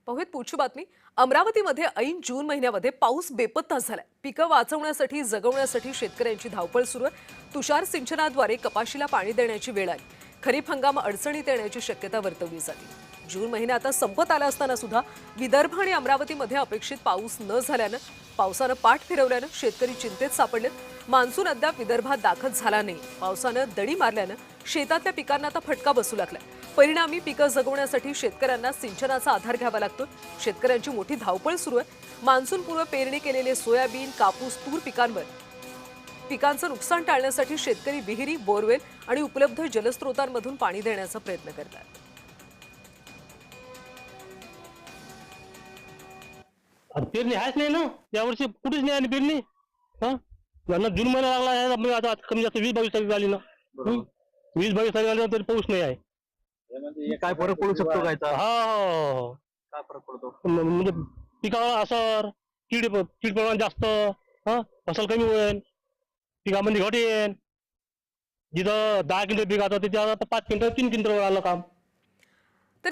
पाहूयात पुढची बातमी। अमरावतीमध्ये ऐन जून महिन्यामध्ये पाऊस बेपत्ता झालाय। पिकं वाचवण्यासाठी जगवण्यासाठी शेतकऱ्यांची धावपळ सुरू आहे। तुषार सिंचनाद्वारे कपाशीला पाणी देण्याची वेळ आली। खरीप हंगाम अडचणीत येण्याची शक्यता वर्तवली जाते। जून महिना आता संपत आला असताना सुद्धा विदर्भ आणि अमरावतीमध्ये अपेक्षित पाऊस न झाल्यानं पावसानं पाठ फिरवल्यानं शेतकरी चिंतेत सापडलेत। मान्सून अद्याप विदर्भात दाखल झाला नाही। पावसानं दडी मारल्यानं शेतातल्या पिकांना आता फटका बसू लागलाय। परिणामी पिकं जगवण्यासाठी शेतकऱ्यांना सिंचनाचा आधार घ्यावा लागतो। शेतकऱ्यांची मोठी धावपळ सुरू आहे। मान्सूनपूर्व पेरणी केलेले सोयाबीन, कापूस, तूर पिकांचं नुकसान टाळण्यासाठी शेतकरी विहिरी, बोरवेल आणि उपलब्ध जलस्रोतांमधून पाणी देण्याचा प्रयत्न करतात। पेरणी आहेच नाही ना यावर्षी, कुठेच नाही आली पेरणी। यांना जून महिना लागला आहे, म्हणजे आता कमी जास्त 20-22 तारीख झाली ना। 20-22 तारीख झाली तरी पाऊस नाही आहे। म्हणजे काय फरक पडू शकतो काय? हा, काय फरक पडतो? म्हणजे पिकावर असर, कीड प्रमाण जास्त, फसल कमी होईल, पिकामध्ये घट येईल। जिथं 10 क्विंटल पीक आता तिथे आता 5 क्विंटल 3 क्विंटल आलं काम।